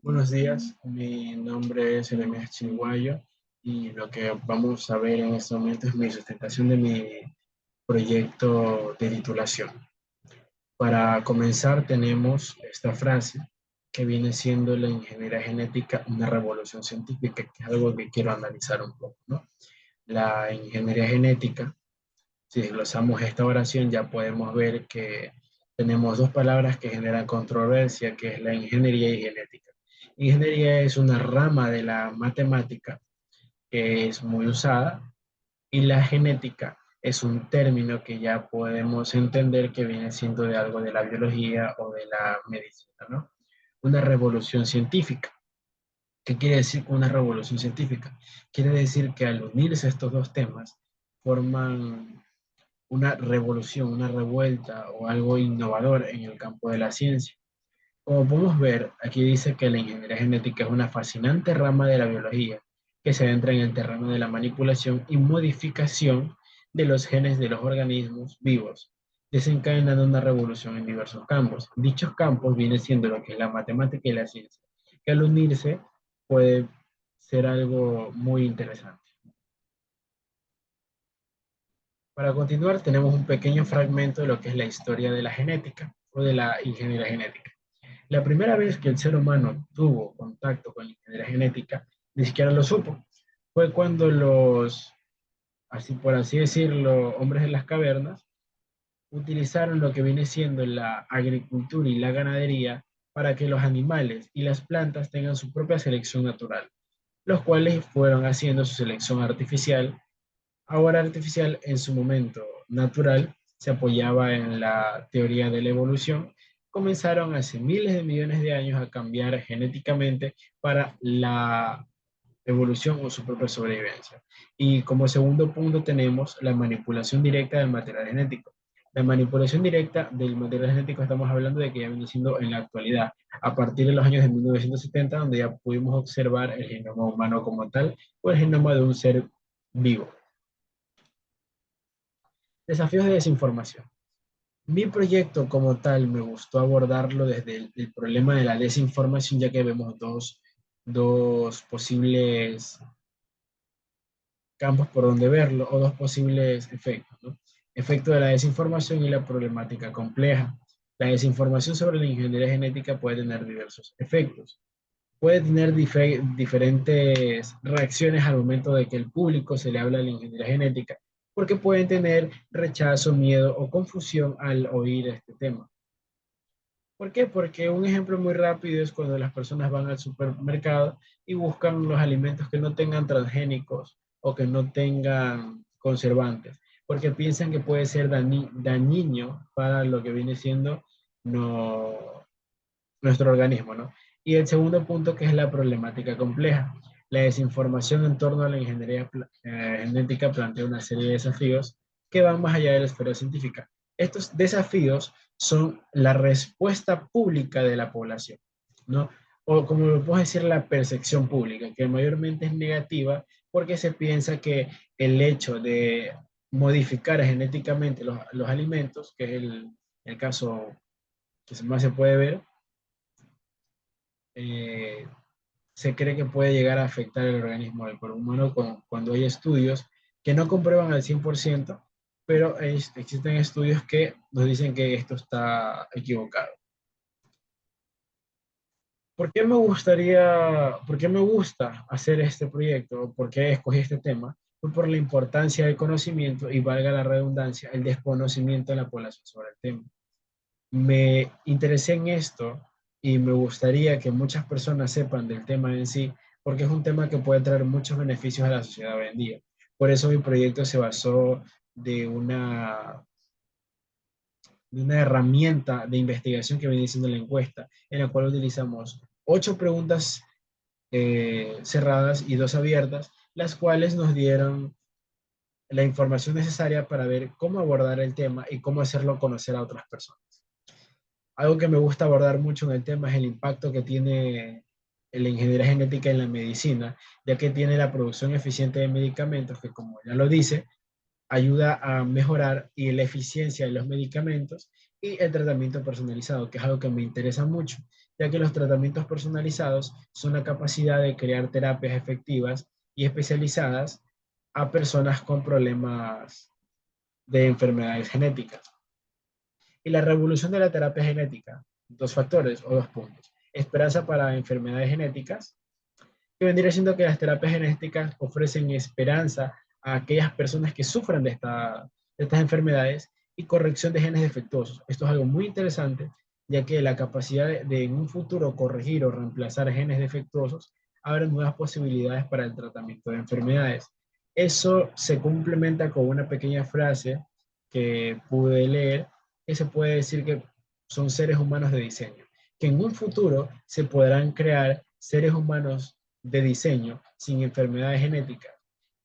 Buenos días, mi nombre es Jeremías Chiguayo y lo que vamos a ver en este momento es mi sustentación de mi proyecto de titulación. Para comenzar tenemos esta frase que viene siendo la ingeniería genética una revolución científica, que es algo que quiero analizar un poco, ¿no? La ingeniería genética, si desglosamos esta oración ya podemos ver que tenemos dos palabras que generan controversia, que es la ingeniería y genética. Ingeniería es una rama de la matemática que es muy usada y la genética es un término que ya podemos entender que viene siendo de algo de la biología o de la medicina, ¿no? Una revolución científica. ¿Qué quiere decir una revolución científica? Quiere decir que al unirse estos dos temas forman una revolución, una revuelta o algo innovador en el campo de la ciencia. Como podemos ver, aquí dice que la ingeniería genética es una fascinante rama de la biología que se adentra en el terreno de la manipulación y modificación de los genes de los organismos vivos, desencadenando una revolución en diversos campos. Dichos campos vienen siendo lo que es la matemática y la ciencia, que al unirse puede ser algo muy interesante. Para continuar, tenemos un pequeño fragmento de lo que es la historia de la genética o de la ingeniería genética. La primera vez que el ser humano tuvo contacto con la ingeniería genética, ni siquiera lo supo. Fue cuando los, así por así decirlo, hombres de las cavernas utilizaron lo que viene siendo la agricultura y la ganadería para que los animales y las plantas tengan su propia selección natural, los cuales fueron haciendo su selección artificial. Ahora artificial, en su momento natural, se apoyaba en la teoría de la evolución. Comenzaron hace miles de millones de años a cambiar genéticamente para la evolución o su propia sobrevivencia. Y como segundo punto tenemos la manipulación directa del material genético. La manipulación directa del material genético estamos hablando de que ya viene siendo en la actualidad, a partir de los años de 1970, donde ya pudimos observar el genoma humano como tal o el genoma de un ser vivo. Desafíos de desinformación. Mi proyecto como tal me gustó abordarlo desde el problema de la desinformación, ya que vemos dos posibles campos por donde verlo o dos posibles efectos, ¿no? Efecto de la desinformación y la problemática compleja. La desinformación sobre la ingeniería genética puede tener diversos efectos. Puede tener diferentes reacciones al momento de que el público se le habla de la ingeniería genética, porque pueden tener rechazo, miedo o confusión al oír este tema. ¿Por qué? Porque un ejemplo muy rápido es cuando las personas van al supermercado y buscan los alimentos que no tengan transgénicos o que no tengan conservantes, porque piensan que puede ser dañino para lo que viene siendo no, nuestro organismo, ¿no? Y el segundo punto que es la problemática compleja. La desinformación en torno a la ingeniería genética plantea una serie de desafíos que van más allá de la esfera científica. Estos desafíos son la respuesta pública de la población, ¿no? O como lo puedo decir, la percepción pública, que mayormente es negativa porque se piensa que el hecho de modificar genéticamente los alimentos, que es el caso que más se puede ver, eh, se cree que puede llegar a afectar el organismo del cuerpo humano cuando hay estudios que no comprueban al 100%, pero existen estudios que nos dicen que esto está equivocado. ¿Por qué me gusta hacer este proyecto? ¿Por qué escogí este tema? Fue por la importancia del conocimiento y, valga la redundancia, el desconocimiento de la población sobre el tema. Me interesé en esto y me gustaría que muchas personas sepan del tema en sí, porque es un tema que puede traer muchos beneficios a la sociedad hoy en día. Por eso mi proyecto se basó de de una herramienta de investigación que viene siendo la encuesta, en la cual utilizamos 8 preguntas cerradas y 2 abiertas, las cuales nos dieron la información necesaria para ver cómo abordar el tema y cómo hacerlo conocer a otras personas. Algo que me gusta abordar mucho en el tema es el impacto que tiene la ingeniería genética en la medicina, ya que tiene la producción eficiente de medicamentos que, como ya lo dice, ayuda a mejorar y la eficiencia de los medicamentos y el tratamiento personalizado, que es algo que me interesa mucho, ya que los tratamientos personalizados son la capacidad de crear terapias efectivas y especializadas a personas con problemas de enfermedades genéticas. Y la revolución de la terapia genética, dos factores o dos puntos. Esperanza para enfermedades genéticas, que vendría siendo que las terapias genéticas ofrecen esperanza a aquellas personas que sufran de estas enfermedades y corrección de genes defectuosos. Esto es algo muy interesante, ya que la capacidad de en un futuro corregir o reemplazar genes defectuosos abre nuevas posibilidades para el tratamiento de enfermedades. Eso se complementa con una pequeña frase que pude leer, que se puede decir que son seres humanos de diseño, que en un futuro se podrán crear seres humanos de diseño sin enfermedades genéticas.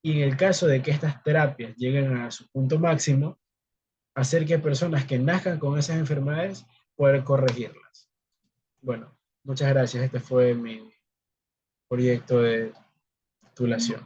Y en el caso de que estas terapias lleguen a su punto máximo, hacer que personas que nazcan con esas enfermedades puedan corregirlas. Bueno, muchas gracias. Este fue mi proyecto de titulación.